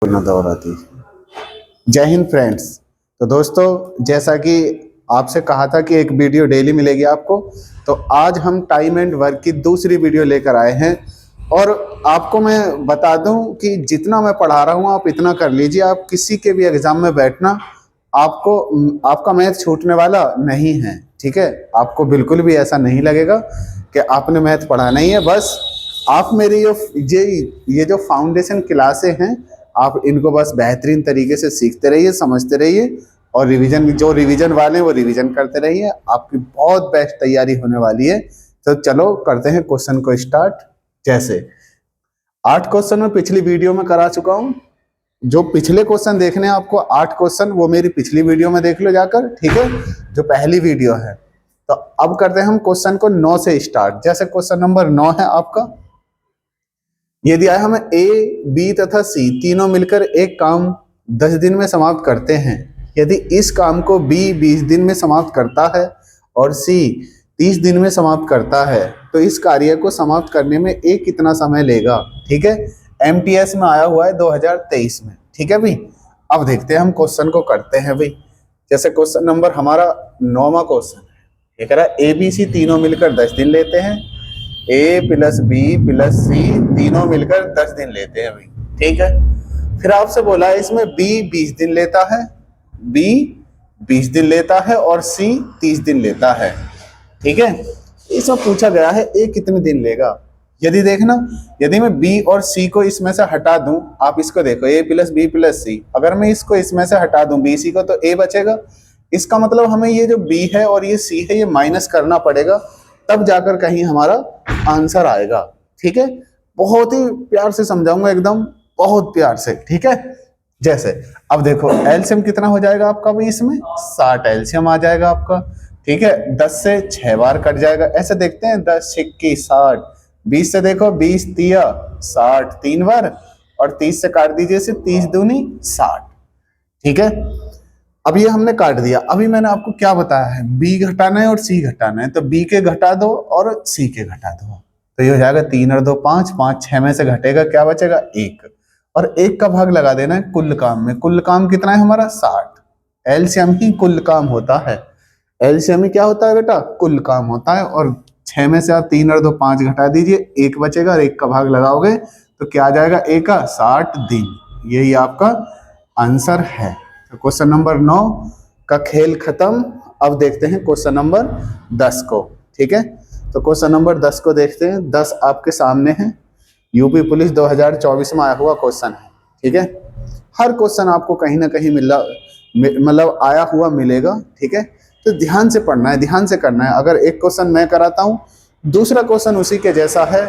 ना दोहराती। जय हिंद फ्रेंड्स। तो दोस्तों, जैसा कि आपसे कहा था कि एक वीडियो डेली मिलेगी आपको, तो आज हम टाइम एंड वर्क की दूसरी वीडियो लेकर आए हैं। और आपको मैं बता दूं कि जितना मैं पढ़ा रहा हूं आप इतना कर लीजिए। आप किसी के भी एग्जाम में बैठना, आपको आपका मैथ छूटने वाला नहीं है। ठीक है, आपको बिल्कुल भी ऐसा नहीं लगेगा कि आपने मैथ पढ़ा नहीं है। बस आप मेरी ये जो फाउंडेशन क्लासें हैं, आप इनको बस बेहतरीन तरीके से सीखते रहिए, समझते रहिए, और रिवीजन वाले हैं वो रिवीजन करते रहिए। आपकी बहुत बेस्ट तैयारी होने वाली है। तो चलो करते हैं क्वेश्चन को स्टार्ट। जैसे 8 क्वेश्चन मैं पिछली वीडियो में करा चुका हूं। जो पिछले क्वेश्चन देखने हैं आपको 8 क्वेश्चन, वो मेरी पिछली वीडियो में देख लो जाकर, ठीक है, जो पहली वीडियो है। तो अब करते हैं हम क्वेश्चन को 9 से स्टार्ट। जैसे क्वेश्चन नंबर 9 है आपका, ये दिया है हमें ए, बी तथा सी तीनों मिलकर एक काम 10 दिन में समाप्त करते हैं। यदि इस काम को बी 20 दिन में समाप्त करता है और सी 30 दिन में समाप्त करता है, तो इस कार्य को समाप्त करने में ए कितना समय लेगा। ठीक है, एमटीएस में आया हुआ है 2023 में। ठीक है भाई, अब देखते हैं हम क्वेश्चन को करते हैं भाई। जैसे क्वेश्चन नंबर हमारा 9वां क्वेश्चन है, ये कह रहा है ए बी सी तीनों मिलकर 10 दिन लेते हैं। ए प्लस बी प्लस सी तीनों मिलकर 10 दिन लेते हैं भाई। ठीक है, फिर आपसे बोला है इसमें बी 20 दिन लेता है, बी 20 दिन लेता है और सी 30 दिन लेता है। ठीक है, इसमें पूछा गया है ए कितने दिन लेगा। यदि देखना, यदि मैं बी और सी को इसमें से हटा दूं, आप इसको देखो ए प्लस बी प्लस सी, अगर मैं इसको इसमें से हटा दूं बी सी को, तो ए बचेगा। इसका मतलब हमें ये जो बी है और ये सी है, ये माइनस करना पड़ेगा, तब जाकर कहीं हमारा आंसर आएगा। ठीक है, बहुत ही प्यार से समझाऊंगा, एकदम बहुत प्यार से। ठीक है, जैसे अब देखो एलसीएम कितना हो जाएगा आपका भाई, इसमें 60 एलसीएम आ जाएगा आपका। ठीक है, 10 से 6 बार कट जाएगा। ऐसे देखते हैं, 10 सिक्की 60, 20 से देखो 20 तिया 60 3 बार, और 30 से काट दीजिए से 30 दूनी 60। ठीक है, अब ये हमने काट दिया। अभी मैंने आपको क्या बताया है, बी घटाना है और सी घटाना है, तो बी के घटा दो और सी के घटा दो, तो ये हो जाएगा 3 और 2 5, 5 6 में से घटेगा, क्या बचेगा 1, और 1 का भाग लगा देना है कुल काम में। कुल काम कितना है हमारा 60। एलसीएम ही कुल काम होता है। एलसीएम ही क्या होता है बेटा, कुल काम होता है। और 6 में से आप 3 और 2 5 घटा दीजिए, 1 बचेगा, और 1 का भाग लगाओगे तो क्या आ जाएगा, 1 का 60 दिन। यही आपका आंसर है। तो क्वेश्चन नंबर 9 का खेल खत्म। अब देखते हैं क्वेश्चन नंबर 10 को। ठीक है, तो क्वेश्चन नंबर 10 को देखते हैं। 10 आपके सामने है, यूपी पुलिस 2024 में आया हुआ क्वेश्चन है। ठीक है, हर क्वेश्चन आपको कहीं ना कहीं मतलब आया हुआ मिलेगा। ठीक है, तो ध्यान से पढ़ना है, ध्यान से करना है। अगर एक क्वेश्चन मैं कराता हूँ, दूसरा क्वेश्चन उसी के जैसा है,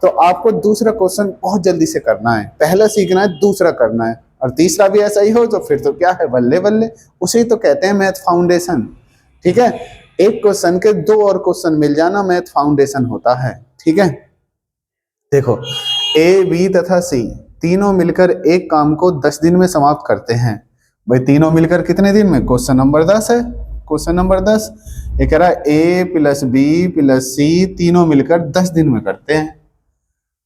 तो आपको दूसरा क्वेश्चन बहुत जल्दी से करना है। पहला सीखना है, दूसरा करना है, और तीसरा भी ऐसा ही हो तो फिर तो क्या है, बल्ले बल्ले। उसे तो कहते हैं मैथ फाउंडेशन। ठीक है, एक क्वेश्चन के 2 और क्वेश्चन मिल जाना मैथ फाउंडेशन होता है। ठीक है, देखो ए बी तथा सी तीनों मिलकर एक काम को 10 दिन में समाप्त करते हैं। भाई तीनों मिलकर कितने दिन में, क्वेश्चन नंबर 10 है। क्वेश्चन नंबर 10 ये कह रहा है ए प्लस बी प्लस सी तीनों मिलकर 10 दिन में करते हैं।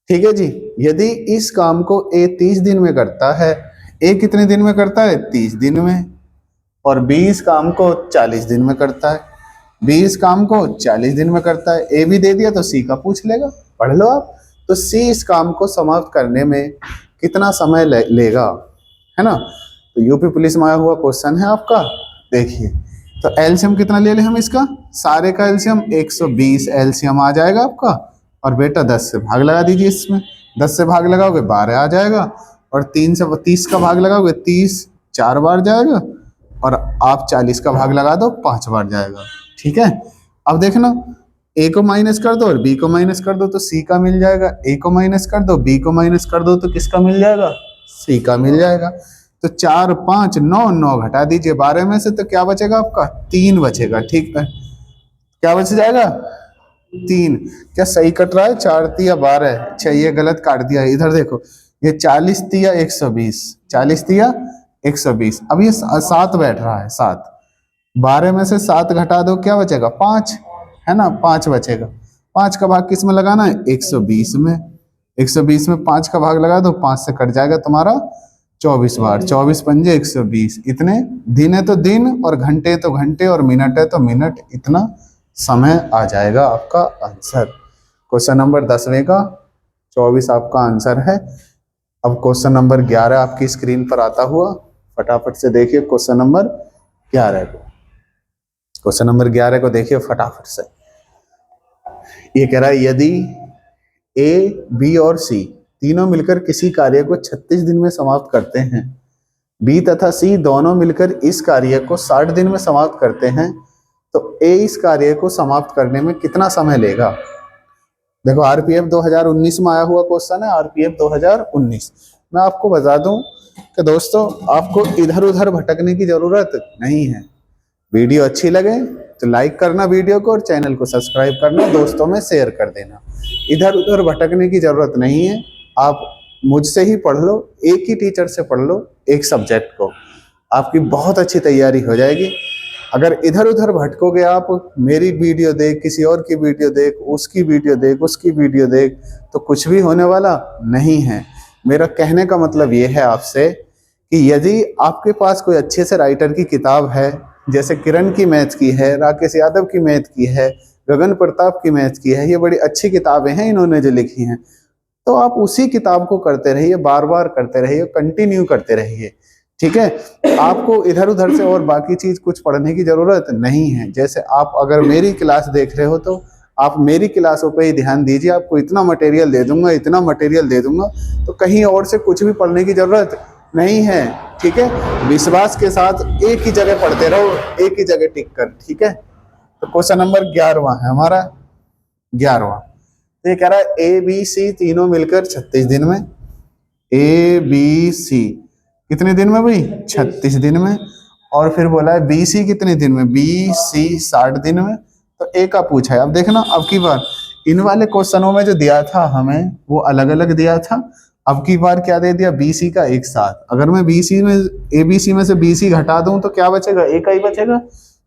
ठीक है जी, यदि इस काम को ए 30 दिन में करता है, ए कितने दिन में करता है 30 दिन में, और बी इस काम को 40 दिन में करता है, बी इस काम को 40 दिन में करता है। ए भी दे दिया तो सी का पूछ लेगा, पढ़ लो आप। तो सी इस काम को समाप्त करने में कितना समय लेगा, है ना। तो यूपी पुलिस में आया हुआ क्वेश्चन है आपका। देखिए, तो एलसीएम कितना ले लें हम इसका, सारे का एलसीएम 120 एलसीएम आ जाएगा आपका। और बेटा 10 से भाग लगा दीजिए, इसमें 10 से भाग लगाओगे 12 आ जाएगा, और 3 से 30 का भाग लगाओगे 30 4 बार जाएगा, और आप 40 का भाग लगा दो 5 बार जाएगा। ठीक है, अब देखना, ए को माइनस कर दो और बी को माइनस कर दो तो सी का मिल जाएगा, ए को माइनस कर दो बी को माइनस कर दो तो किसका मिल जाएगा, सी का मिल जाएगा। तो 4 5 9 9 घटा दीजिए 12 में से, तो क्या बचेगा आपका 3 बचेगा। ठीक है, क्या बच जाएगा 3। क्या सही कट रहा है, 4 तिया 12। अच्छा ये गलत काट दिया, इधर देखो, ये 40 तिया 120, 40 तिया 120। अब ये 7 बैठ रहा है, 7, 12 में से 7 घटा दो, क्या बचेगा 5, है ना, 5 बचेगा। 5 का भाग किस में लगाना है, 120 में। 120 में 5 का भाग लगा दो, 5 से कट जाएगा तुम्हारा 24 बार, 24 पंजे 120। इतने दिन है तो दिन, और घंटे तो घंटे, और मिनट है तो मिनट। इतना समय आ जाएगा आपका आंसर। क्वेश्चन नंबर 10वें का 24 आपका आंसर है। अब क्वेश्चन नंबर 11 आपकी स्क्रीन पर आता हुआ, फटाफट से देखिए क्वेश्चन नंबर 11 को। क्वेश्चन नंबर 11 को देखिए फटाफट से। ये कह रहा है यदि ए, बी और सी तीनों मिलकर किसी कार्य को 36 दिन में समाप्त करते हैं, बी तथा सी दोनों मिलकर इस कार्य को 60 दिन में समाप्त करते हैं, तो ए इस कार्य को समाप्त करने में कितना समय लेगा। देखो आरपीएफ 2019 में आया हुआ क्वेश्चन है, आरपीएफ 2019। मैं आपको बता दूं कि दोस्तों आपको इधर उधर भटकने की जरूरत नहीं है। वीडियो अच्छी लगे तो लाइक करना वीडियो को, और चैनल को सब्सक्राइब करना, दोस्तों में शेयर कर देना। इधर उधर भटकने की जरूरत नहीं है। आप मुझसे ही पढ़ लो, एक ही टीचर से पढ़ लो एक सब्जेक्ट को, आपकी बहुत अच्छी तैयारी हो जाएगी। अगर इधर उधर भटकोगे आप, मेरी वीडियो देख, किसी और की वीडियो देख, उसकी वीडियो देख, उसकी वीडियो देख, तो कुछ भी होने वाला नहीं है। मेरा कहने का मतलब ये है आपसे कि यदि आपके पास कोई अच्छे से राइटर की किताब है, जैसे किरण की मैथ की है, राकेश यादव की मैथ की है, गगन प्रताप की मैथ की है, ये बड़ी अच्छी किताबें हैं इन्होंने जो लिखी हैं, तो आप उसी किताब को करते रहिए, बार बार करते रहिए, कंटिन्यू करते रहिए। ठीक है, आपको इधर उधर से और बाकी चीज कुछ पढ़ने की जरूरत नहीं है। जैसे आप अगर मेरी क्लास देख रहे हो तो आप मेरी क्लासों पे ही ध्यान दीजिए। आपको इतना मटेरियल दे दूंगा, इतना मटेरियल दे दूंगा, तो कहीं और से कुछ भी पढ़ने की जरूरत नहीं है। ठीक है, विश्वास के साथ एक ही जगह पढ़ते रहो, एक ही जगह टिक कर। ठीक है, तो क्वेश्चन नंबर 11वां है हमारा, 11वां। तो ये कह रहा है ए बी सी तीनों मिलकर 36 दिन में, ए बी सी कितने दिन में भाई, 36 दिन में। और फिर बोला है बी सी कितने दिन में, बी सी 60 दिन में। तो ए का पूछा है। अब देखना, अब की बार इन वाले क्वेश्चनों में जो दिया था हमें वो अलग अलग दिया था, अब की बार क्या दे दिया, बी सी का एक साथ। अगर मैं बी सी में, ए बी सी में से बी सी घटा दूं तो क्या बचेगा, ए का ही बचेगा।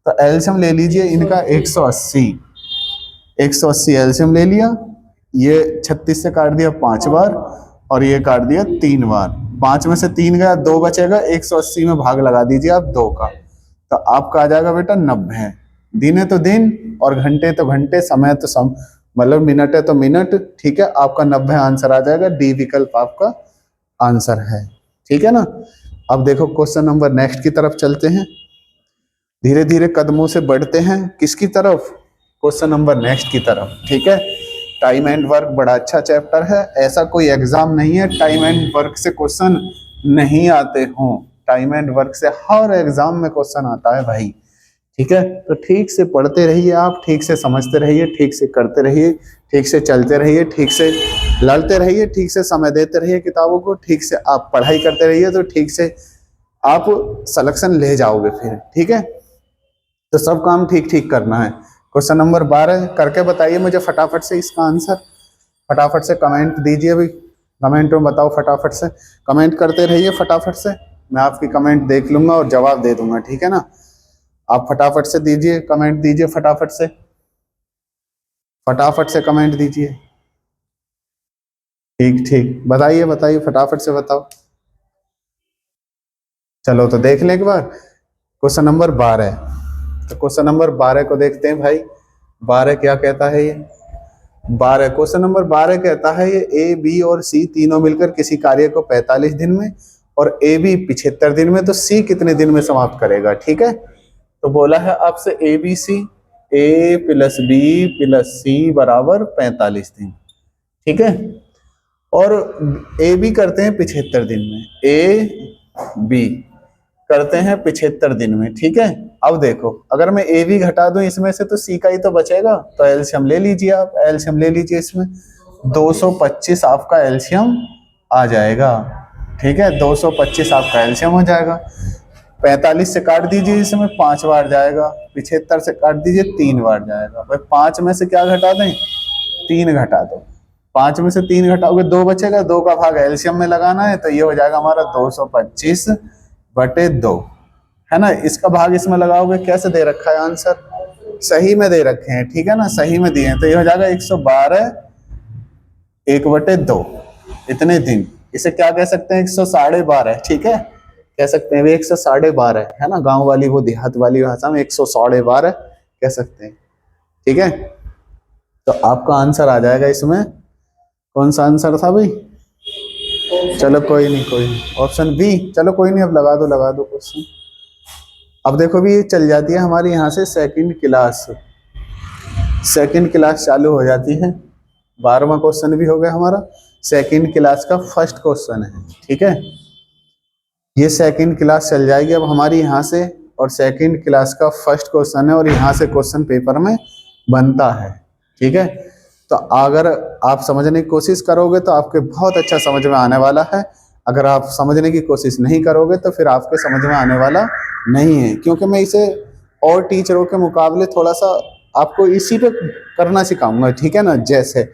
तो एलसीएम ले लीजिए इनका 180, 180 एलसीएम ले लिया। ये 36 से काट दिया 5 बार, और ये काट दिया 3 बार। 5 में से 3 गया, 2 बचेगा। 180 में भाग लगा दीजिए आप 2 का, तो आपका आ जाएगा बेटा 90। दिन है तो दिन, और घंटे तो घंटे, समय तो सम, मतलब मिनट है तो मिनट। ठीक है, आपका 90 आंसर आ जाएगा। डी विकल्प आपका आंसर है। ठीक है ना। अब देखो क्वेश्चन नंबर नेक्स्ट की तरफ चलते हैं, धीरे धीरे कदमों से बढ़ते हैं किसकी तरफ, क्वेश्चन नंबर नेक्स्ट की तरफ। ठीक है, टाइम एंड वर्क बड़ा अच्छा चैप्टर है। ऐसा कोई एग्जाम नहीं है टाइम एंड वर्क से क्वेश्चन नहीं आते हों। टाइम एंड वर्क से हर एग्जाम में क्वेश्चन आता है भाई। ठीक है, तो ठीक से पढ़ते रहिए आप, ठीक से समझते रहिए, ठीक से करते रहिए, ठीक से चलते रहिए, ठीक से लड़ते रहिए, ठीक से समय देते रहिए किताबों को, ठीक से आप पढ़ाई करते रहिए, तो ठीक से आप सिलेक्शन ले जाओगे फिर। ठीक है, तो सब काम ठीक ठीक करना है। क्वेश्चन नंबर 12 करके बताइए मुझे फटाफट से इसका आंसर। फटाफट से कमेंट दीजिए भाई, कमेंट में बताओ फटाफट से, कमेंट करते रहिए फटाफट से। मैं आपकी कमेंट देख लूंगा और जवाब दे दूंगा। ठीक है ना, आप फटाफट से दीजिए, कमेंट दीजिए फटाफट से, फटाफट से कमेंट दीजिए। ठीक ठीक, बताइए बताइए, फटाफट से बताओ। चलो तो देख लें एक बार क्वेश्चन नंबर 12। तो क्वेश्चन नंबर 12 को देखते हैं भाई। 12 क्या कहता है ये, 12 क्वेश्चन नंबर 12 कहता है ये ए बी और सी तीनों मिलकर किसी कार्य को 45 दिन में और ए बी 75 दिन में, तो सी कितने दिन में समाप्त करेगा। ठीक है, तो बोला है आपसे A B C, A plus B plus C बराबर 45 दिन। ठीक है, और ए बी करते हैं 75 दिन में, ए बी करते हैं 75 दिन में। ठीक है, अब देखो अगर मैं ए बी घटा दूं इसमें से तो सी का ही तो बचेगा, तो एलसीएम ले लीजिए आप, एलसीएम ले लीजिए। इसमें 225 आपका एलसीएम आ जाएगा। ठीक है, 225 आपका एलसीएम हो जाएगा। 45 से काट दीजिए, इसमें 5 बार जाएगा। 75 से काट दीजिए, 3 बार जाएगा। भाई 5 में से क्या घटा दें, 3 घटा दो। 5 में से 3 घटाओगे 2 बचेगा, 2 का भाग एलसीएम में लगाना है, तो ये हो जाएगा हमारा 225/2, है ना। इसका भाग इसमें लगाओगे, कैसे दे रखा है आंसर, सही में दे रखे हैं। ठीक है ना, सही में दिए हैं, तो ये हो जाएगा 112/1/2। इतने दिन, इसे क्या कह सकते हैं, 112.5, ठीक है, कह सकते हैं वे 112.5 है ना, गांव वाली वो देहात वाली भाषा में 112.5 कह सकते हैं, ठीक है। तो आपका आंसर आ जाएगा इसमें, कौन सा आंसर था भाई, चलो कोई नहीं, कोई नहीं, ऑप्शन बी, चलो कोई नहीं, अब लगा दो क्वेश्चन। अब देखो भी ये चल जाती है हमारी यहाँ से सेकंड क्लास चालू हो जाती है। 12वां क्वेश्चन भी हो गया हमारा, सेकंड क्लास का फर्स्ट क्वेश्चन है, ठीक है। ये सेकंड क्लास चल जाएगी अब हमारी यहाँ से, और सेकंड क्लास का फर्स्ट क्वेश्चन है, और यहाँ से क्वेश्चन पेपर में बनता है, ठीक है। तो अगर आप समझने की कोशिश करोगे तो आपके बहुत अच्छा समझ में आने वाला है, अगर आप समझने की कोशिश नहीं करोगे तो फिर आपके समझ में आने वाला नहीं है, क्योंकि मैं इसे और टीचरों के मुकाबले थोड़ा सा आपको इसी पे करना सिखाऊंगा, ठीक है ना, जैसे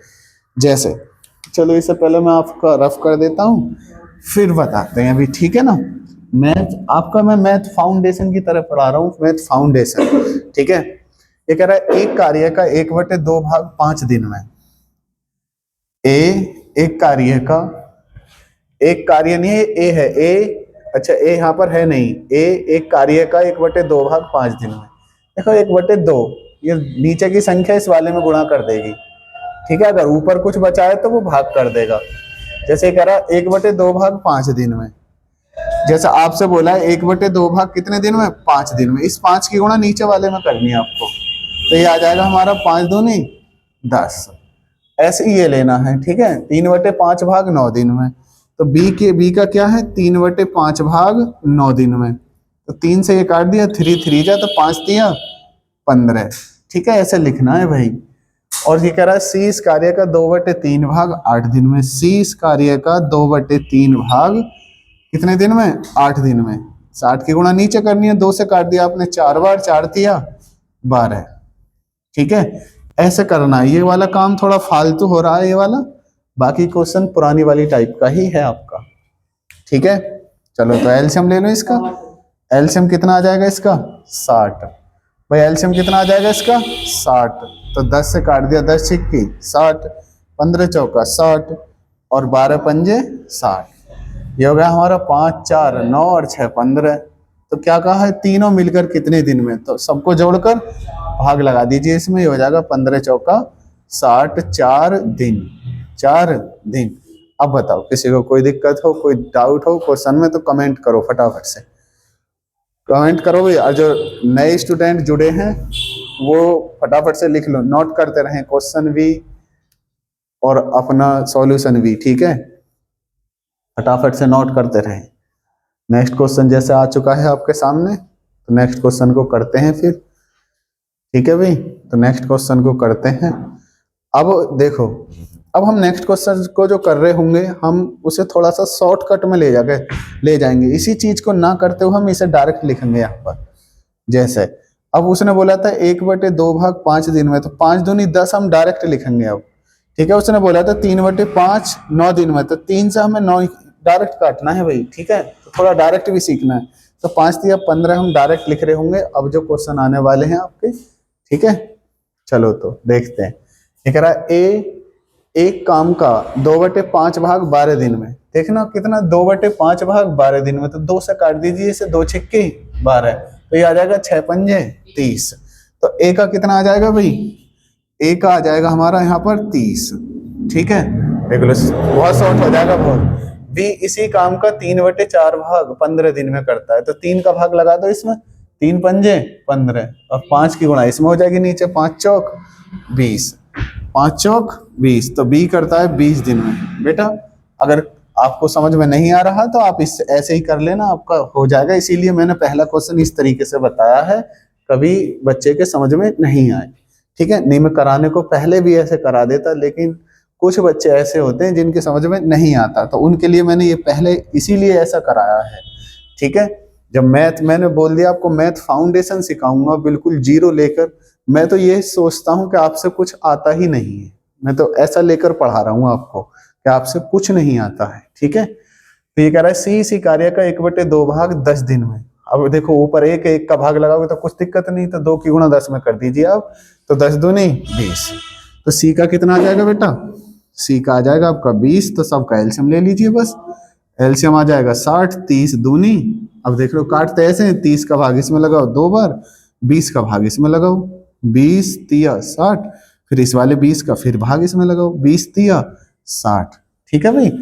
चलो इससे पहले मैं आपका रफ कर देता हूँ, फिर बताते हैं अभी, ठीक है ना। मैं मैथ फाउंडेशन की तरफ पढ़ा रहा हूँ, मैथ फाउंडेशन, ठीक है। ये कह रहा है एक कार्य का 1/2 भाग 5 दिन में, एक कार्य नहीं है, ए है, अच्छा ए यहाँ पर है नहीं, एक कार्य का 1/2 भाग 5 दिन में, देखो 1/2 ये नीचे की संख्या इस वाले में गुणा कर देगी, ठीक है। अगर ऊपर कुछ बचा है तो वो भाग कर देगा, जैसे कह रहा 1/2 भाग 5 दिन में, जैसा आपसे बोला है 1/2 भाग कितने दिन में, 5 दिन में, इस 5 की गुणा नीचे वाले में करनी है आपको, तो ये आ जाएगा हमारा 5 दूनी 10, ऐसे ही ये लेना है, ठीक है। 3/5 भाग 9 दिन में, तो बी का क्या है, 3/5 भाग 9 दिन में, तो 3 से ये काट दिया, 3 जा तो 5 दिया 15, ठीक है, ऐसे लिखना है भाई। और ये कह रहा है सी इस कार्य का 2/3 भाग 8 दिन में, सी इस कार्य का 2/3 भाग कितने दिन में, 8 दिन में, 60 की गुणा नीचे करनी है, 2 से काट दिया आपने 4 बार, 4 दिया 12, ठीक है, ऐसे करना है। ये वाला काम थोड़ा फालतू हो रहा है ये वाला, बाकी क्वेश्चन पुरानी वाली टाइप का ही है आपका, ठीक है। चलो तो एलसीएम ले लो इसका, एलसीएम कितना आ जाएगा इसका, 60, भाई एलसीएम कितना आ जाएगा इसका, 60, तो 10 से काट दिया, 10 छिक्की 60, 15 चौका 60, और 12 पंजे 60, ये हो गया हमारा 5 4 9 और 6 15, तो क्या कहा है, तीनों मिलकर कितने दिन में, तो सबको जोड़कर भाग लगा दीजिए इसमें, ये हो जाएगा 15 चौका 60, 4 दिन। अब बताओ किसी को कोई दिक्कत हो, कोई डाउट हो क्वेश्चन में तो कमेंट करो, फटाफट से कमेंट करो भाई, और जो नए स्टूडेंट जुड़े हैं वो फटाफट से लिख लो, नोट करते रहें क्वेश्चन भी और अपना सॉल्यूशन भी, ठीक है, फटाफट से नोट करते रहें। नेक्स्ट क्वेश्चन जैसे आ चुका है आपके सामने, तो नेक्स्ट क्वेश्चन को करते हैं फिर, ठीक है भाई, तो नेक्स्ट क्वेश्चन को करते हैं। अब देखो, अब हम नेक्स्ट क्वेश्चन को जो कर रहे होंगे हम उसे थोड़ा सा शॉर्टकट में ले जाएंगे, इसी चीज को ना करते हुए हम इसे डायरेक्ट लिखेंगे यहाँ पर। जैसे अब उसने बोला था 1/2 भाग 5 दिन में, तो 5 दूनी 10 हम डायरेक्ट लिखेंगे अब, ठीक है। उसने बोला था 3/5 9 दिन में, तो 3 से हमें 9 डायरेक्ट काटना है भाई, ठीक है, तो थोड़ा डायरेक्ट भी सीखना है, तो 5 दिया 15 हम डायरेक्ट लिख रहे होंगे अब जो क्वेश्चन आने वाले हैं आपके, ठीक है। चलो तो देखते हैं, ये कह रहा है एक काम का 2/5 भाग 12 दिन में, देखना कितना 2/5 भाग 12 दिन में, तो 2 से काट दीजिए इसे, 2 छिक्के 12, तो ये आ जाएगा 6 पंजे 30, तो ए का कितना आ जाएगा भाई, ए का आ जाएगा हमारा यहाँ पर 30, ठीक है, देख लो बहुत शॉर्ट हो जाएगा बहुत। बी इसी काम का 3/4 भाग 15 दिन में करता है, तो 3 का भाग लगा दो इसमें, 3 पंजे 15, और 5 की गुणा इसमें हो जाएगी नीचे, 5 चौक 20, 5 चौक 20, तो बी करता है 20 दिन में। बेटा अगर आपको समझ में नहीं आ रहा तो आप इस ऐसे ही कर लेना, आपका हो जाएगा, इसीलिए मैंने पहला क्वेश्चन इस तरीके से बताया है, कभी बच्चे के समझ में नहीं आए, ठीक है। नहीं मैं कराने को पहले भी ऐसे करा देता, लेकिन कुछ बच्चे ऐसे होते हैं जिनके समझ में नहीं आता, तो उनके लिए मैंने ये पहले इसीलिए ऐसा कराया है, ठीक है। जब मैंने बोल दिया आपको मैथ फाउंडेशन सिखाऊंगा बिल्कुल जीरो लेकर, मैं तो ये सोचता हूँ कि आपसे कुछ आता ही नहीं है, मैं तो ऐसा लेकर पढ़ा रहा हूँ आपको कि आपसे कुछ नहीं आता है, ठीक है। तो ये कह रहा है सी इसी कार्य का 1/2 भाग 10 दिन में, अब देखो ऊपर एक का भाग लगाओगे तो कुछ दिक्कत नहीं, तो 2 की गुणा 10 में कर दीजिए आप, तो 10 दूनी 20, तो सी का कितना आ जाएगा बेटा सी का आ जाएगा आपका 20, तो सबका एलसीएम ले लीजिए बस। एलसीएम आ जाएगा 60, 30 दूनी। अब देख लो काटते ऐसे हैं, 30 का भाग इसमें लगाओ 2 बार, 20 का भाग इसमें लगाओ, 20 तिया 60, फिर इस वाले 20 का फिर भाग इसमें लगाओ, 20 तिया 60। ठीक है भाई,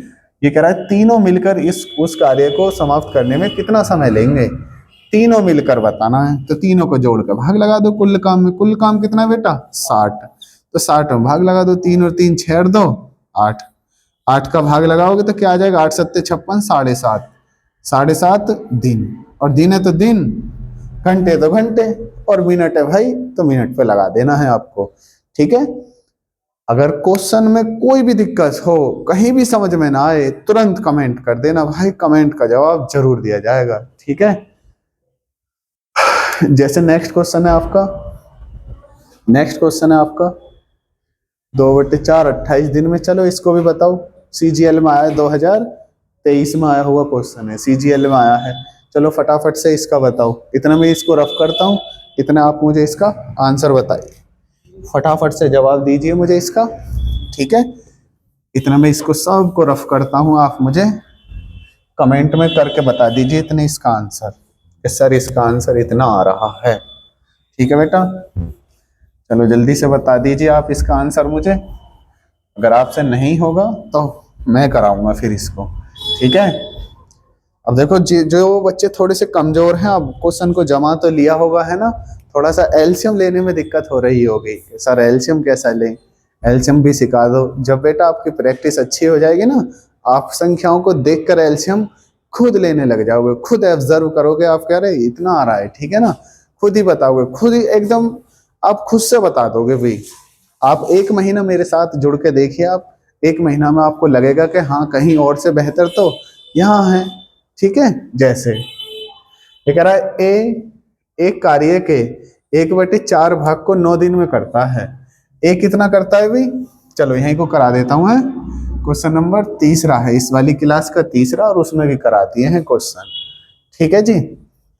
ये कह रहा है तीनों मिलकर इस उस कार्य को समाप्त करने में कितना समय लेंगे, तीनों मिलकर बताना है। तो तीनों को जोड़कर भाग लगा दो कुल काम में। कुल काम कितना है बेटा 60, तो 60 में भाग लगा दो, 3 और 3 6 और 2 8, 8 का भाग लगाओगे तो क्या आ जाएगा 8 सत्ते 56, 7.5, 7.5 दिन। और दिन है तो दिन, घंटे तो घंटे, और मिनट है भाई तो मिनट पे लगा देना है आपको। ठीक है, अगर क्वेश्चन में कोई भी दिक्कत हो, कहीं भी समझ में ना आए, तुरंत कमेंट कर देना भाई, कमेंट का जवाब जरूर दिया जाएगा। ठीक है, जैसे नेक्स्ट क्वेश्चन है आपका, नेक्स्ट क्वेश्चन है आपका 2/4 28 दिन में। चलो इसको भी बताओ, सीजीएल में आया है, 2023 में आया हुआ क्वेश्चन है, सीजीएल में आया है। चलो फटाफट से इसका बताओ, इतना मैं इसको रफ करता हूँ, इतना आप मुझे इसका आंसर बताइए, फटाफट से जवाब दीजिए मुझे इसका। ठीक है, इतना मैं इसको सबको रफ करता हूँ, आप मुझे कमेंट में करके बता दीजिए इतने इसका आंसर, सर इसका आंसर इतना आ रहा है। ठीक है बेटा, चलो जल्दी से बता दीजिए आप इसका आंसर मुझे, अगर आपसे नहीं होगा तो मैं कराऊंगा फिर इसको। ठीक है, अब देखो जो बच्चे थोड़े से कमजोर हैं, अब क्वेश्चन को जमा तो लिया होगा है ना, थोड़ा सा एलसीएम लेने में दिक्कत हो रही होगी, सर एलसीएम कैसा लें, एलसीएम भी सिखा दो। जब बेटा आपकी प्रैक्टिस अच्छी हो जाएगी ना, आप संख्याओं को देखकर एलसीएम खुद लेने लग जाओगे, खुद ऑब्जर्व करोगे, आप कह रहे इतना आ रहा है, ठीक है ना, खुद ही बताओगे, खुद ही एकदम आप खुद से बता दोगे भाई। आप 1 महीना मेरे साथ जुड़ के देखिए, आप 1 महीना में आपको लगेगा कि हाँ कहीं और से बेहतर तो यहाँ है। ठीक है, जैसे ये कह रहा है एक कार्य के 1/4 भाग को 9 दिन में करता है, ए कितना करता है भाई, चलो यहीं को करा देता हूँ। क्वेश्चन नंबर 3 है, इस वाली क्लास का 3, और उसमें भी करा दिए हैं क्वेश्चन। ठीक है जी,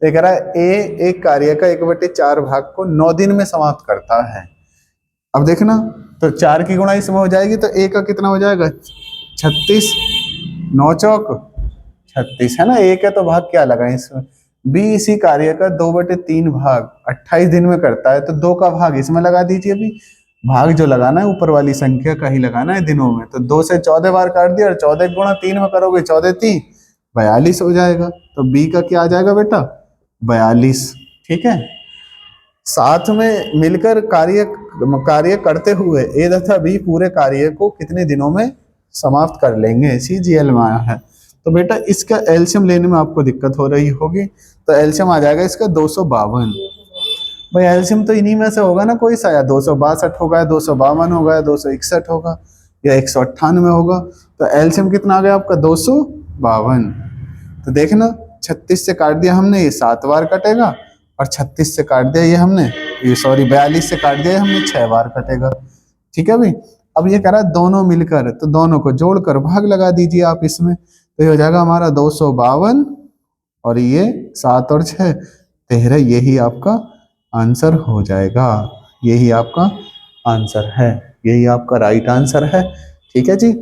ये कह रहा है एक कार्य का 1/4 भाग को 9 दिन में समाप्त करता है। अब देखना, तो 4 की गुणा इसमें हो जाएगी तो ए का कितना हो जाएगा 36, 9 चौक 36 है ना, एक है तो भाग क्या लगा इसमें, बी इसी कार्य का 2/3 भाग 28 दिन में करता है, तो 2 का भाग इसमें लगा दीजिए। अभी भाग जो लगाना है ऊपर वाली संख्या का ही लगाना है दिनों में, तो 2 से 14 बार काट दिया, और 14 गुणा 3 में करोगे 14 3 42 हो जाएगा, तो बी का क्या आ जाएगा बेटा 42। ठीक है, साथ में मिलकर कार्य करते हुए ए तथा बी पूरे कार्य को कितने दिनों में समाप्त कर लेंगे, सीजीएल में आया है। तो बेटा इसका एलसीएम लेने में आपको दिक्कत हो रही होगी, तो एलसीएम आ जाएगा इसका 252। भाई एलसीएम तो इन्हीं में से होगा ना कोई सा, या 262 होगा, 252 होगा, 261 होगा, या 198 होगा, तो एलसीएम कितना आ गया आपका 252। तो देखना 36 से काट दिया हमने, ये 7 बार कटेगा, और 36 से काट दिया ये हमने, ये सॉरी 42 से काट दिया हमने 6 बार कटेगा। ठीक है भाई, अब ये कह रहा है दोनों मिलकर, तो दोनों को जोड़कर भाग लगा दीजिए आप इसमें, तो ये हो जाएगा हमारा 252, और ये 7 और 6 13, यही आपका आंसर हो जाएगा, यही आपका आंसर है, यही आपका राइट आंसर है। ठीक है जी,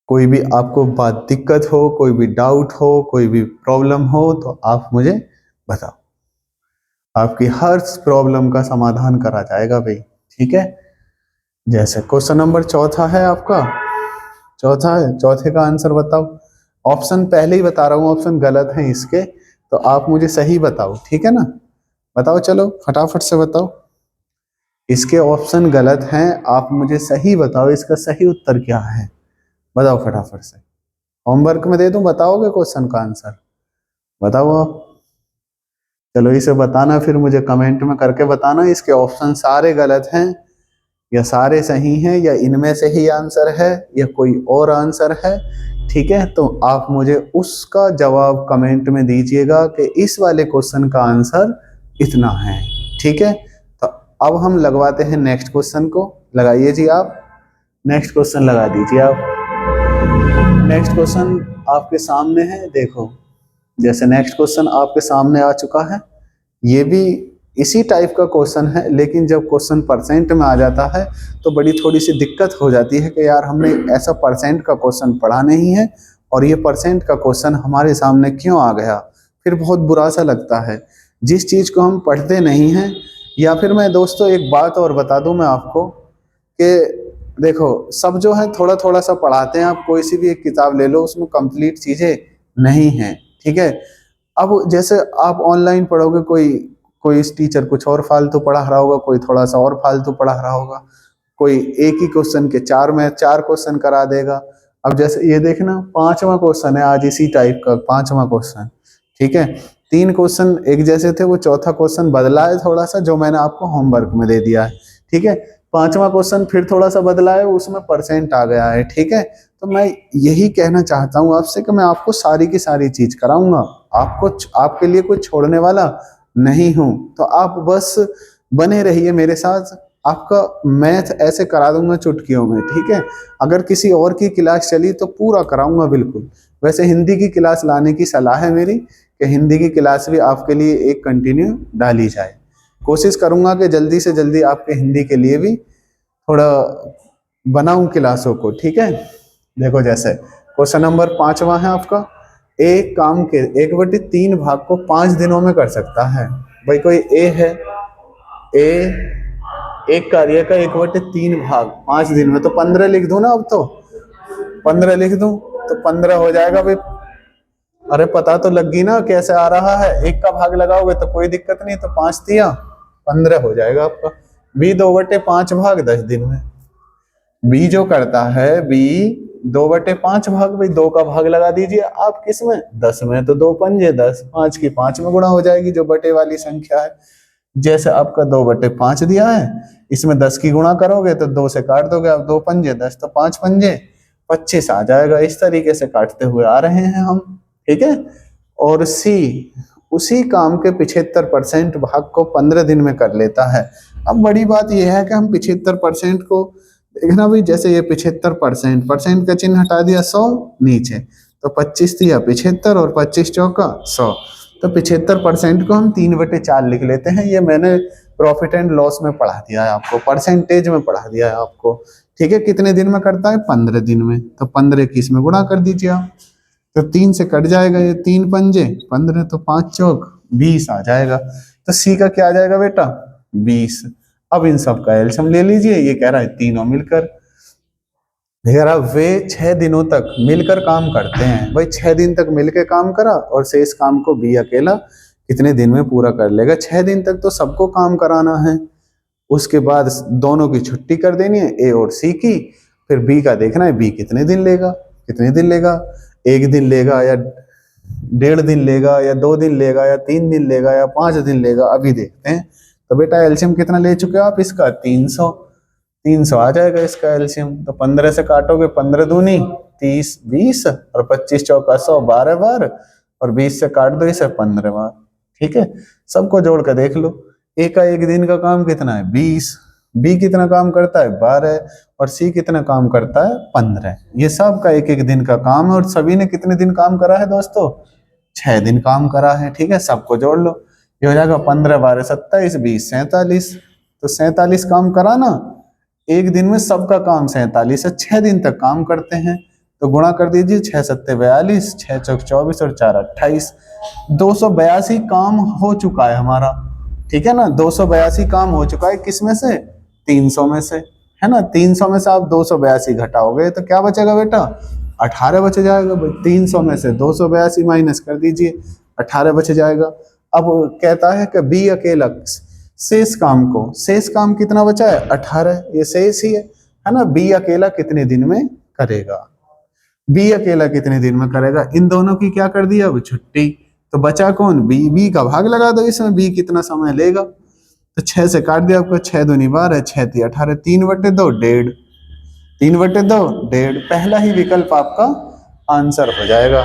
कोई भी आपको बात दिक्कत हो, कोई भी डाउट हो, कोई भी प्रॉब्लम हो, तो आप मुझे बताओ, आपकी हर प्रॉब्लम का समाधान करा जाएगा भाई। ठीक है, जैसे क्वेश्चन नंबर 4 है आपका, 4 है, चौथे का आंसर बताओ। ऑप्शन पहले ही बता रहा हूँ, ऑप्शन गलत है इसके, तो आप मुझे सही बताओ। ठीक है ना, बताओ, चलो फटाफट से बताओ, इसके ऑप्शन गलत हैं, आप मुझे सही बताओ, इसका सही उत्तर क्या है, बताओ फटाफट से। होमवर्क में दे दूं, बताओगे क्वेश्चन का आंसर, बताओ आप, चलो इसे बताना, फिर मुझे कमेंट में करके बताना इसके ऑप्शन सारे गलत हैं या सारे सही हैं, या इनमें से ही आंसर है या कोई और आंसर है। ठीक है, तो आप मुझे उसका जवाब कमेंट में दीजिएगा कि इस वाले क्वेश्चन का आंसर इतना है। ठीक है, तो अब हम लगवाते हैं नेक्स्ट क्वेश्चन को, लगाइए जी आप, नेक्स्ट क्वेश्चन लगा दीजिए आप। नेक्स्ट क्वेश्चन आपके सामने है, देखो जैसे नेक्स्ट क्वेश्चन आपके सामने आ चुका है, ये भी इसी टाइप का क्वेश्चन है, लेकिन जब क्वेश्चन परसेंट में आ जाता है तो बड़ी थोड़ी सी दिक्कत हो जाती है कि यार हमने ऐसा परसेंट का क्वेश्चन पढ़ा नहीं है और ये परसेंट का क्वेश्चन हमारे सामने क्यों आ गया। फिर बहुत बुरा सा लगता है जिस चीज़ को हम पढ़ते नहीं हैं। या फिर मैं दोस्तों एक बात और बता दूं मैं आपको कि देखो, सब जो है थोड़ा थोड़ा सा पढ़ाते हैं। आप कोई सी भी एक किताब ले लो, उसमें कंप्लीट चीज़ें नहीं हैं, ठीक है। अब जैसे आप ऑनलाइन पढ़ोगे, कोई कोई टीचर कुछ और फालतू पढ़ा रहा होगा, कोई थोड़ा सा और फालतू पढ़ा रहा होगा, कोई एक ही क्वेश्चन के चार क्वेश्चन करा देगा। अब जैसे ये देखना, 5वां क्वेश्चन है आज इसी टाइप का, 5वां क्वेश्चन, ठीक है। 3 क्वेश्चन एक जैसे थे, वो चौथा क्वेश्चन बदला है थोड़ा सा, जो मैंने आपको होमवर्क में दे दिया है, ठीक है। 5वां क्वेश्चन फिर थोड़ा सा बदला है, उसमें परसेंट आ गया है, ठीक है। तो मैं यही कहना चाहता हूँ आपसे कि मैं आपको सारी की सारी चीज कराऊंगा, आपको आपके लिए कुछ छोड़ने वाला नहीं हूं। तो आप बस बने रहिए मेरे साथ, आपका मैथ ऐसे करा दूंगा चुटकियों में, ठीक है। अगर किसी और की क्लास चली तो पूरा कराऊंगा बिल्कुल। वैसे हिंदी की क्लास लाने की सलाह है मेरी कि हिंदी की क्लास भी आपके लिए एक कंटिन्यू डाली जाए। कोशिश करूंगा कि जल्दी से जल्दी आपके हिंदी के लिए भी थोड़ा बनाऊं क्लासों को, ठीक है। देखो, जैसे क्वेश्चन नंबर 5वां है आपका, एक काम के 1/3 भाग को 5 दिनों में कर सकता है। भाई कोई ए है, ए एक कार्य का 1/3 भाग 5 दिन में, तो 15 लिख दूं ना। अब तो 15 लिख दूं तो 15 हो जाएगा भाई। अरे पता तो लग गई ना कैसे आ रहा है। एक का भाग लगाओगे तो कोई दिक्कत नहीं, तो 5 दिया 15 हो जाएगा आपका। बी 2/5 भाग 10 दिन में। बी जो करता है, बी 2/5 भाग, भाई 2 का भाग लगा दीजिए आप किस में, 10 में। तो 2 पंजे 10, 5 की 5 में गुणा हो जाएगी, जो बटे वाली संख्या है। जैसे आपका 2/5 दिया है, इसमें 10 की गुणा करोगे तो 2 से काट दोगे आप, 2 पंजे 10, तो 5 पंजे 25 आ जाएगा। इस तरीके से काटते हुए आ रहे हैं हम, ठीक है। और सी उसी काम के 75% भाग को 15 दिन में कर लेता है। अब बड़ी बात यह है कि हम 75% को देखना भाई, जैसे ये 75%, परसेंट का चिन्ह हटा दिया, 100 नीचे, तो 25 दिया 75 और 25 चौका 100, तो 75% को हम 3/4 लिख लेते हैं। ये मैंने प्रॉफिट एंड लॉस में पढ़ा दिया है आपको, परसेंटेज में पढ़ा दिया है आपको, ठीक है। कितने दिन में करता है, 15 दिन में। तो 15 की इसमें गुणा कर दीजिए आप, तो 3 से कट जाएगा ये, 3 पंजे 15, तो 5 चौक 20 आ जाएगा। तो सी का क्या आ जाएगा बेटा, 20। अब इन सब का एलसीएम ले लीजिए। ये कह रहा है तीनों मिलकर, वे 6 दिनों तक मिलकर काम करते हैं। भाई 6 दिन तक मिलकर काम करा, और शेष काम को बी अकेला कितने दिन में पूरा कर लेगा। 6 दिन तक तो सबको काम कराना है, उसके बाद दोनों की छुट्टी कर देनी है, ए और सी की। फिर बी का देखना है, बी कितने दिन लेगा, कितने दिन लेगा, 1 दिन लेगा या 1.5 दिन लेगा या 2 दिन लेगा या 3 दिन लेगा या 5 दिन लेगा, अभी देखते हैं। तो बेटा एलसीएम कितना ले चुके हो आप इसका, 300 आ जाएगा इसका एलसीएम। तो 15 से काटोगे, 15 दूनी 30, 20 और 25 चौका 100, 12 बार, और 20 से काट दो इसे 15 बार, ठीक है। सबको जोड़ कर देख लो, ए का 1 दिन का काम कितना है, 20, बी कितना काम करता है, 12, और सी कितना काम करता है, 15। ये सब का 1-1 दिन का काम है, और सभी ने कितने दिन काम करा है दोस्तों, 6 दिन काम करा है, ठीक है। सबको जोड़ लो, ये हो जाएगा 15, 12, 27, 20, 47। तो 47 काम करा ना, 1 दिन में सबका काम 47 है, 6 दिन तक काम करते हैं। तो गुणा कर दीजिए, 6 सत्ते 42, 6 चौक 24 और 4 28, 282 काम हो चुका है हमारा, ठीक है ना। 282 काम हो चुका है, किस में से, 300 में से, है ना। 300 में से आप 282 घटाओगे तो क्या बचेगा बेटा, 18 बच जाएगा। 300 में से 282 माइनस कर दीजिए, 18 बच जाएगा। अब कहता है कि बी अकेला शेष काम कितना बचा है, 18, ये शेष ही है ना। बी अकेला कितने दिन में करेगा, बी अकेला कितने दिन में करेगा। इन दोनों की क्या कर दिया, अब छुट्टी। तो बचा कौन, बी। बी का भाग लगा दो इसमें, बी कितना समय लेगा। तो 6 से काट दिया आपको, 6 दूनी 12, 6 ती 18, 3/2 1.5, 3/2 1.5। पहला ही विकल्प आपका आंसर हो जाएगा,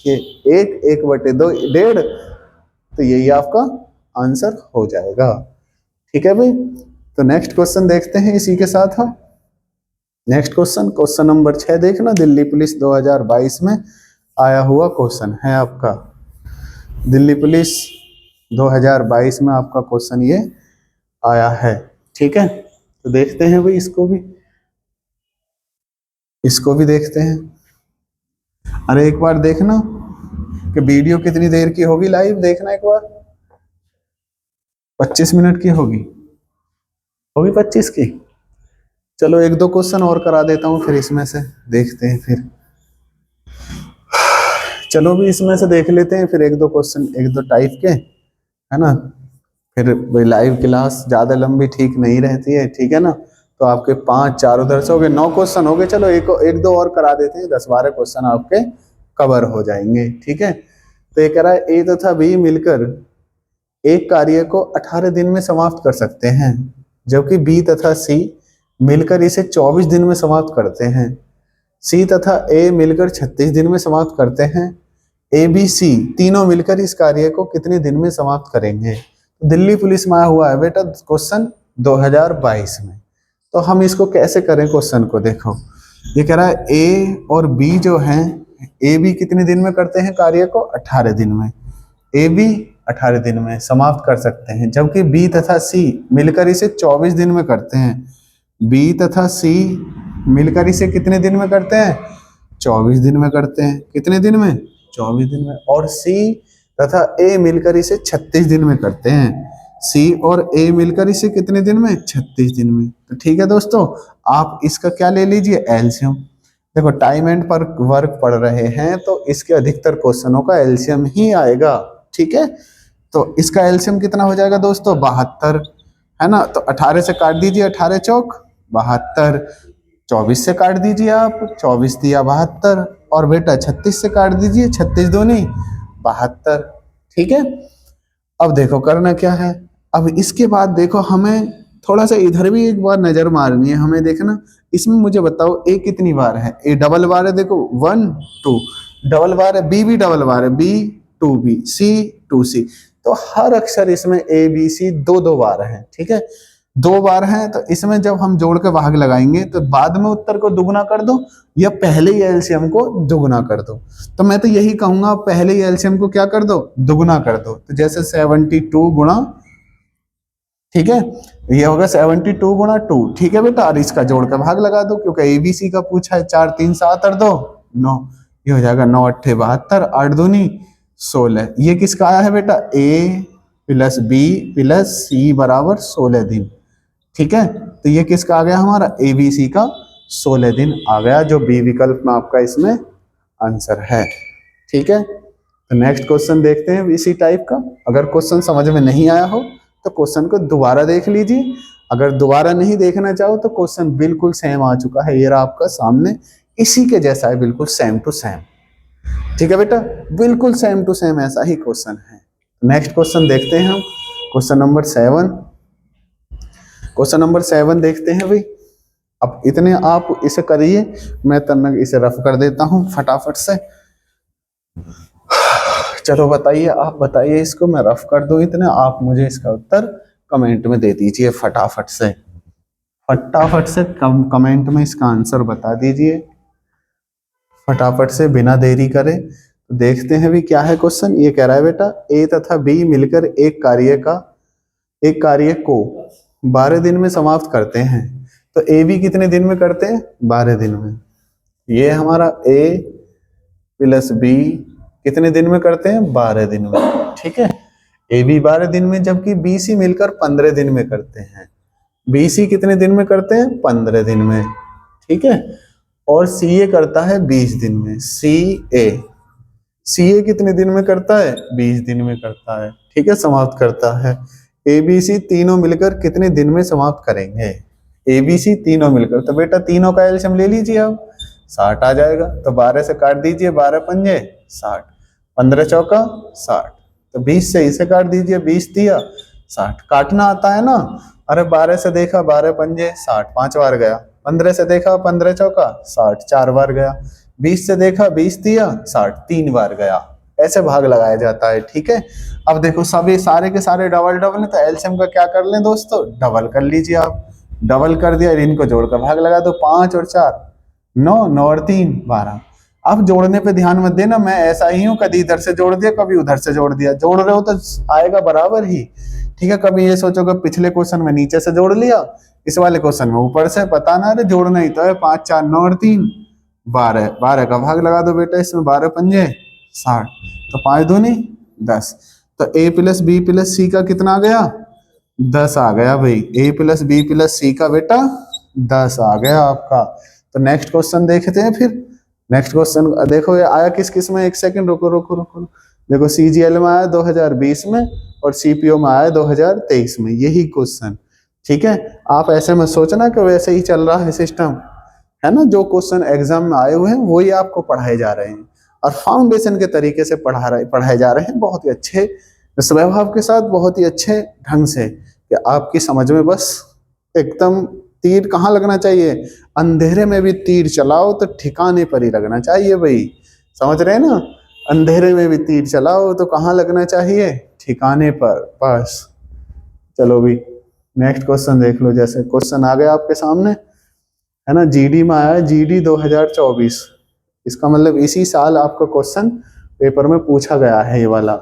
ये 1/2 1.5, तो यही आपका आंसर हो जाएगा, ठीक है भाई। तो नेक्स्ट क्वेश्चन देखते हैं इसी के साथ हम। नेक्स्ट क्वेश्चन नंबर 6 देखना, दिल्ली पुलिस 2022 में आया हुआ क्वेश्चन है आपका। दिल्ली पुलिस 2022 में आपका क्वेश्चन ये आया है। ठीक है, तो देखते हैं भाई इसको भी देखते हैं। अरे एक बार देखना कि वीडियो कितनी देर की होगी, लाइव देखना एक बार। 25 मिनट की होगी 25 की। चलो एक दो क्वेश्चन और करा देता हूँ, फिर इसमें से देखते हैं। फिर चलो भी इसमें से देख लेते हैं, फिर एक दो क्वेश्चन एक दो टाइप के, है ना। फिर भाई लाइव क्लास ज्यादा लंबी ठीक नहीं रहती है, ठीक है ना। तो आपके 5 4 उधर से हो गए, 9 क्वेश्चन हो गए। चलो एक दो और करा देते हैं, 10-12 क्वेश्चन आपके कवर हो जाएंगे। ठीक है, तो ये कह रहा है ए तथा बी मिलकर एक कार्य को 18 दिन में समाप्त कर सकते हैं, जबकि बी तथा सी मिलकर इसे 24 दिन में समाप्त करते हैं। सी तथा ए मिलकर 36 दिन में समाप्त करते हैं। ए बी सी तीनों मिलकर इस कार्य को कितने दिन में समाप्त करेंगे। दिल्ली पुलिस में आया हुआ है बेटा क्वेश्चन 2022 में। तो हम इसको कैसे करें क्वेश्चन को, देखो ये कह रहा है ए और बी जो हैं, ए बी कितने दिन में करते हैं कार्य को, 18 दिन में। ए बी 18 दिन में समाप्त कर सकते हैं, जबकि बी तथा सी मिलकर इसे 24 दिन में करते हैं। बी तथा सी मिलकर इसे कितने दिन में करते हैं, 24 दिन में करते हैं। कितने दिन में, 24 दिन में। और सी तथा ए मिलकर इसे 36 दिन में करते हैं। सी और ए मिलकर इसे कितने दिन में, 36 दिन में। तो ठीक है दोस्तों, आप इसका क्या ले लीजिए, एलसीएम। देखो टाइम एंड पर वर्क पढ़ रहे हैं तो इसके अधिकतर क्वेश्चनों का एलसीएम ही आएगा। ठीक है, तो इसका एलसीएम कितना हो जाएगा दोस्तों, 72, है ना। तो 18 से काट दीजिए, 18 चौक 72। 24 से काट दीजिए आप, 24 दिया 72। और बेटा 36 से काट दीजिए, 36 दूनी 72। ठीक है, अब देखो करना क्या है। अब इसके बाद देखो हमें थोड़ा सा इधर भी एक बार नजर मारनी है। हमें देखना इसमें, मुझे बताओ ए कितनी बार है, ए डबल बार है, देखो 1 2 डबल बार है, बी भी डबल बार है, बी 2 बी, सी 2 सी। तो हर अक्षर इसमें ए बी सी 2 बार है। ठीक है, 2 बार है, तो इसमें जब हम जोड़ के भाग लगाएंगे तो बाद में उत्तर को दुगना कर दो या पहले ही एलसीएम को दुगना कर दो। तो मैं तो यही कहूंगा पहले ही एलसीएम को क्या कर दो, दुगना कर दो। तो जैसे 72 गुणा, ठीक है, ये होगा 72 गुणा 2। ठीक है बेटा, और इसका जोड़ के भाग लगा दो क्योंकि एबीसी का पूछा है। 4 3 7 और 2 9, ये हो जाएगा 9 8 72, 8 दूनी 16। ये किसका आया है बेटा, ए प्लस बी प्लस सी बराबर 16 दिन। ठीक है, तो ये किसका आ गया हमारा, एबीसी का 16 दिन आ गया, जो बी विकल्प में आपका इसमें आंसर है। ठीक है, तो नेक्स्ट क्वेश्चन देखते हैं इसी टाइप का। अगर क्वेश्चन समझ में नहीं आया हो तो क्वेश्चन को दोबारा देख लीजिए। अगर दोबारा नहीं देखना चाहो तो क्वेश्चन बिल्कुल सेम आ चुका है, ये रहा आपका सामने, इसी के जैसा है, बिल्कुल सेम टू सेम। ठीक है बेटा, बिल्कुल सेम टू सेम ऐसा ही क्वेश्चन है। नेक्स्ट क्वेश्चन देखते हैं हम, क्वेश्चन नंबर 7। क्वेश्चन नंबर 7 देखते हैं भाई। अब इतने आप इसे करिए, मैं तनक इसे रफ कर देता हूं फटाफट से। चलो बताइए, आप बताइए इसको, मैं रफ कर दूं इतने, आप मुझे इसका उत्तर कमेंट में दे दीजिए फटाफट से। फटाफट से कमेंट में इसका आंसर बता दीजिए फटाफट से, बिना देरी करे। तो देखते हैं भी क्या है क्वेश्चन। ये कह रहा है बेटा ए तथा बी मिलकर एक कार्य को 12 दिन में समाप्त करते हैं। तो ए बी कितने दिन में करते हैं, 12 दिन में। ये हमारा ए प्लस बी कितने दिन में करते हैं, 12 दिन में। ठीक है, ए बी 12 दिन में, जबकि बी सी मिलकर 15 दिन में करते हैं। बी सी कितने दिन में करते हैं, 15 दिन में। ठीक है, और सी ए करता है 20 दिन में। सी ए कितने दिन में करता है, 20 दिन में करता है। ठीक है, समाप्त करता है। ए बी सी तीनों मिलकर कितने दिन में समाप्त करेंगे, ए बी सी तीनों मिलकर। तो बेटा तीनों का एलसीएम ले लीजिए आप, 60 आ जाएगा। तो 12 से काट दीजिए, 12 पंजे 60, 15 चौका 60। तो 20 से इसे काट दीजिए, 20 दिया 60। काटना आता है ना, अरे 12 से देखा 12 पंजे 60, 5 बार गया। 15 से देखा 15 चौका 60, 4 बार गया। 20 से देखा 20 दिया 60, 3 बार गया। ऐसे भाग लगाया जाता है। ठीक है, अब देखो सभी सारे के सारे डबल डबल है, तो एलसीएम का क्या कर लें दोस्तों, डबल कर लीजिए आप। डबल कर दिया, इनको जोड़कर भाग लगा दो, 5 और 4 9, 9 और 3 12। आप जोड़ने पे ध्यान मत देना, मैं ऐसा ही हूँ, कभी इधर से जोड़ दिया कभी उधर से जोड़ दिया, जोड़ रहे हो तो आएगा बराबर ही। ठीक है, कभी ये सोचोगे पिछले क्वेश्चन में नीचे से जोड़ लिया, इस वाले क्वेश्चन में ऊपर से, पता ना रे जोड़ना ही तो है। 5 4 9 और 3 12, 12 का भाग लगा दो बेटा इसमें, 12 पंजे 60, तो 5 दूनी 10, तो a प्लस बी प्लस सी का कितना आ गया, 10 आ गया भाई। a प्लस बी प्लस सी का बेटा 10 आ गया आपका। तो नेक्स्ट क्वेश्चन देखते हैं फिर। नेक्स्ट क्वेश्चन देखो ये आया किस किस में, एक सेकंड रुको रुको रुको, देखो सीजीएल में आया 2020 में और सीपीओ में आया 2023 में, यही क्वेश्चन। ठीक है, आप ऐसे में सोचना कि वैसे ही चल रहा है सिस्टम, है ना, जो क्वेश्चन एग्जाम में आए हुए हैं वही आपको पढ़ाए जा रहे हैं, और फाउंडेशन के तरीके से पढ़ाए जा रहे हैं, बहुत ही अच्छे स्वभाव के साथ, बहुत ही अच्छे ढंग से, कि आपकी समझ में बस एकदम तीर कहाँ लगना चाहिए, अंधेरे में भी तीर चलाओ तो ठिकाने पर ही लगना चाहिए भाई, समझ रहे हैं ना, अंधेरे में भी तीर चलाओ तो कहाँ लगना चाहिए, ठिकाने पर बस। चलो भी नेक्स्ट क्वेश्चन देख लो। जैसे क्वेश्चन आ गया आपके सामने, है ना, जीडी में आया है, जीडी 2024, इसका मतलब इसी साल आपका क्वेश्चन पेपर में पूछा गया है ये वाला।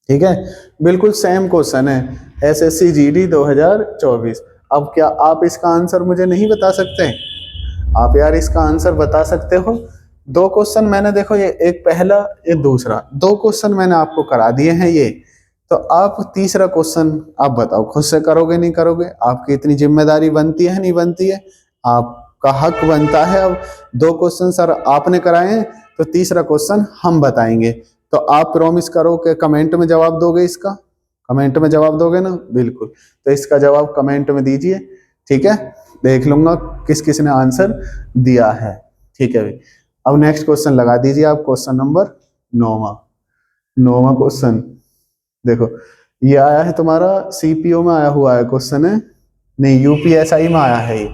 ठीक है, बिल्कुल सेम क्वेश्चन है, एसएससी जीडी 2024। अब क्या आप इसका आंसर मुझे नहीं बता सकते? आप यार इसका आंसर बता सकते हो। दो क्वेश्चन मैंने, देखो ये एक पहला ये दूसरा, दो क्वेश्चन मैंने आपको करा दिए हैं ये, तो आप तीसरा क्वेश्चन आप बताओ खुद से करोगे नहीं करोगे? आपकी इतनी जिम्मेदारी बनती है नहीं बनती है? आपका हक बनता है। अब दो क्वेश्चन सर आपने कराए हैं, तो तीसरा क्वेश्चन हम बताएंगे। तो आप प्रॉमिस करो कि कमेंट में जवाब दोगे इसका, कमेंट में जवाब दोगे ना? बिल्कुल, तो इसका जवाब कमेंट में दीजिए। ठीक है, देख लूंगा किस किस ने आंसर दिया है। ठीक है भाई, अब नेक्स्ट क्वेश्चन लगा दीजिए आप, क्वेश्चन नंबर 9वां क्वेश्चन। देखो ये आया है तुम्हारा सीपीओ में आया हुआ है क्वेश्चन है, नहीं यूपीएसआई में आया है ये।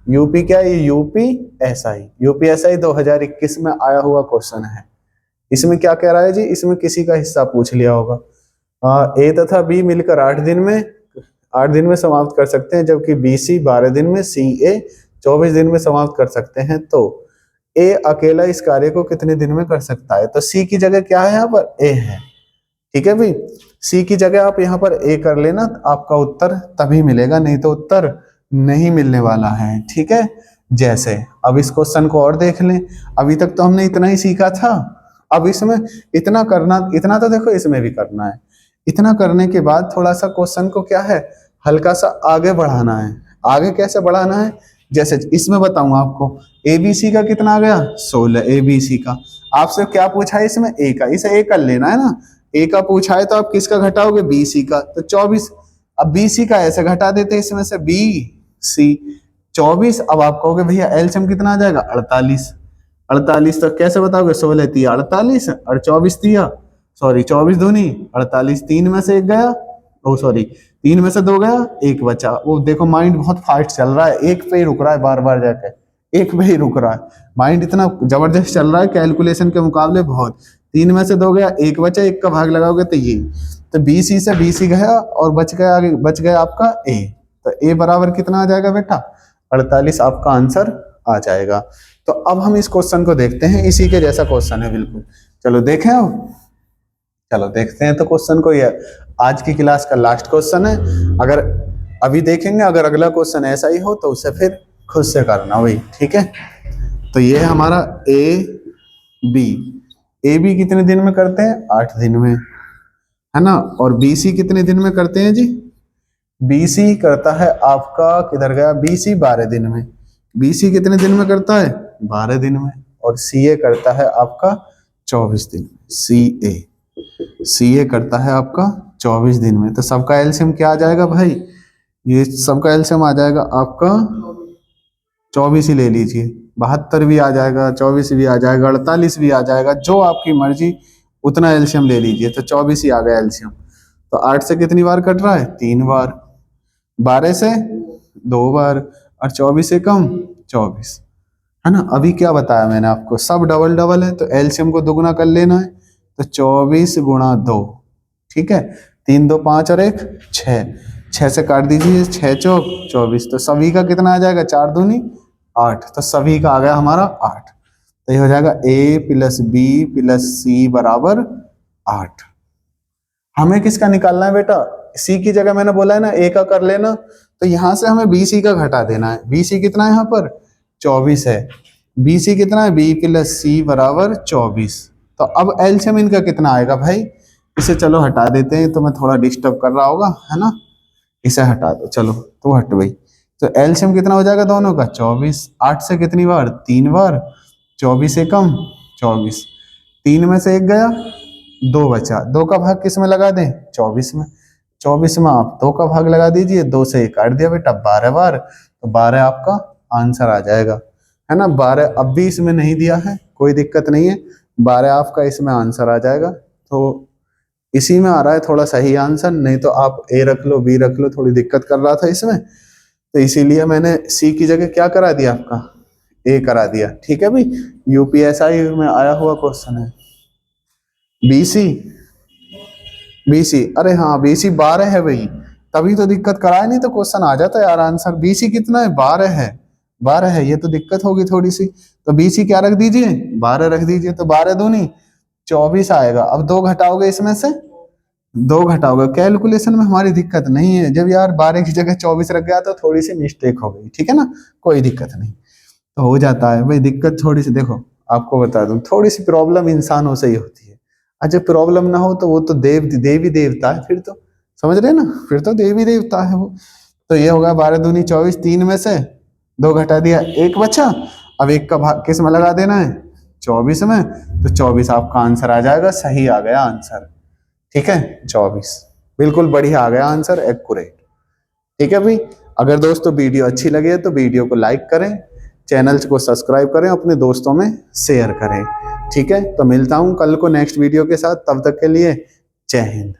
यूपी क्या है? यूपीएसआई, यूपीएसआई 2021 में आया हुआ क्वेश्चन है। इसमें क्या कह रहा है जी? इसमें किसी का हिस्सा पूछ लिया होगा। ए तथा बी मिलकर 8 दिन में समाप्त कर सकते हैं, जबकि बी सी 12 दिन में, सी ए 24 दिन में समाप्त कर सकते हैं। तो ए अकेला इस कार्य को कितने दिन में कर सकता है? तो सी की जगह क्या है यहाँ पर? ए है। ठीक है भाई, सी की जगह आप यहाँ पर ए कर लेना, आपका उत्तर तभी मिलेगा, नहीं तो उत्तर नहीं मिलने वाला है। ठीक है, जैसे अब इस क्वेश्चन को और देख लें। अभी तक तो हमने इतना ही सीखा था, अब इसमें इतना करना, इतना तो देखो इसमें भी करना है। इतना करने के बाद थोड़ा सा क्वेश्चन को क्या है, हल्का सा आगे बढ़ाना है। आगे कैसे बढ़ाना है? जैसे इसमें बताऊं आपको, एबीसी का कितना आ गया? 16 एबीसी का। आपसे क्या पूछा है इसमें? ए का, इसे ए कर लेना है ना। ए का पूछा है तो आप किसका घटाओगे? बीसी का, तो 24। अब बीसी का ऐसे घटा देते हैं इसमें से, बी सी 24। अब आप कहोगे भैया एलसीएम कितना आ जाएगा? 48। 48 तो कैसे बताओगे? 16 तिया 48 और 24 तिया, सॉरी 24 दूनी 48, 3 में से 1 गया, ओ सॉरी 3 में से 2 गया, 1 बचा। वो देखो माइंड बहुत फास्ट चल रहा है, एक पे ही रुक रहा है, बार बार जाके एक पे ही रुक रहा है। माइंड इतना जबरदस्त चल रहा है कैलकुलेशन के मुकाबले बहुत। 3 में से 2 गया, 1 बचा, 1 का भाग लगाओगे तो ये, तो बीसी से बीसी गया और बच गया आपका ए। तो ए बराबर कितना आ जाएगा बेटा? 48 आपका आंसर आ जाएगा। तो अब हम इस क्वेश्चन को देखते हैं, इसी के जैसा क्वेश्चन है बिल्कुल। चलो देखें, अब चलो देखते हैं तो क्वेश्चन को। ये आज की क्लास का लास्ट क्वेश्चन है, अगर अभी देखेंगे, अगर अगला क्वेश्चन ऐसा ही हो तो उसे फिर खुद से करना भाई। ठीक है, तो ये है हमारा ए बी कितने दिन में करते हैं? 8 दिन में, है ना। और बी सी कितने दिन में करते हैं जी? बी सी करता है आपका, किधर गया? बी सी 12 दिन में। बी सी कितने दिन में करता है? 12 दिन में। और सी ए करता है आपका 24 दिन में। सी ए करता है आपका 24 दिन में। तो सबका एलसीएम क्या आ जाएगा भाई? ये सबका एलसीएम आ जाएगा आपका 24 ही ले लीजिए, 72 भी आ जाएगा, 24 भी आ जाएगा, 48 भी आ जाएगा, जो आपकी मर्जी उतना एलसीएम ले लीजिए। तो 24 ही आ गया एलसीएम। तो 8 से कितनी बार कट रहा है? 3 बार, 12 से 2 बार, और 24 से कम 24, है ना। अभी क्या बताया मैंने आपको? सब डबल डबल है, तो एलसीएम को दुगुना कर लेना है। तो 24 गुणा 2, ठीक है, 3 2 5 और 1 6, 6 से काट दीजिए, 6 चौक 24। तो सभी का कितना आ जाएगा? 4 दूनी 8, तो सभी का आ गया हमारा 8। तो ये हो जाएगा a plus B plus C बराबर 8। हमें किसका निकालना है बेटा? c की जगह मैंने बोला है ना a का कर लेना, तो यहां से हमें bc का घटा देना है। bc कितना है यहाँ पर? 24 है। bc कितना है? b प्लस सी बराबर 24। तो अब एलसीएम इनका कितना आएगा भाई? इसे चलो हटा देते हैं, तो मैं थोड़ा डिस्टर्ब कर रहा होगा है ना, इसे हटा दो। चलो तो हट गई। तो एलसीएम कितना हो जाएगा दोनों का? 24। 8 से कितनी बार? 3 बार। 24 से कम 24, 3 में से 1 गया, 2 बचा। 2 का भाग किस में लगा दें? 24 में। 24 में आप 2 का भाग लगा दीजिए, 2 से 1 काट दिया बेटा, 12 बार। तो 12 आपका आंसर आ जाएगा, है ना। 12 अब भी इसमें नहीं दिया है, कोई दिक्कत नहीं है, 12 आपका इसमें आंसर आ जाएगा। तो इसी में आ रहा है थोड़ा सही आंसर, नहीं तो आप ए रख लो, बी रख लो, थोड़ी दिक्कत कर रहा था इसमें, तो इसीलिए मैंने सी की जगह क्या करा दिया आपका? ए करा दिया। ठीक है भाई, यूपीएसआई में आया हुआ क्वेश्चन है। बीसी, बीसी, अरे हाँ बीसी 12 है भाई, तभी तो दिक्कत कराया, नहीं तो क्वेश्चन आ जाता यार आंसर। बीसी कितना है? 12 है, 12 है, ये तो दिक्कत होगी थोड़ी सी। तो बीसी क्या रख दीजिए? 12 रख दीजिए। तो 12 दूनी 24 आएगा। अब 2 घटाओगे इसमें से, 2 घटाओगे, कैलकुलेशन में हमारी दिक्कत नहीं है। जब यार 12 की जगह 24 रख गया तो थोड़ी सी मिस्टेक हो गई, ठीक है ना, कोई दिक्कत नहीं, तो हो जाता है भाई। दिक्कत थोड़ी सी, देखो आपको बता दूं, थोड़ी सी प्रॉब्लम इंसानों से ही होती है। अच्छा प्रॉब्लम ना हो तो वो तो देवी देवता है फिर तो, समझ रहे ना, फिर तो देवी देवता है वो। तो ये होगा 12 दूनी 24, 3 में से 2 घटा दिया, 1 बचा। अब 1 का भाग किस में लगा देना है? 24 में। तो 24 आपका आंसर आ जाएगा, सही आ गया आंसर। ठीक है, 24 बिल्कुल बढ़िया आ गया आंसर, एक्यूरेट। ठीक है भाई, अगर दोस्तों वीडियो अच्छी लगे तो वीडियो को लाइक करें, चैनल को सब्सक्राइब करें, अपने दोस्तों में शेयर करें। ठीक है, तो मिलता हूं कल को नेक्स्ट वीडियो के साथ, तब तक के लिए जय हिंद।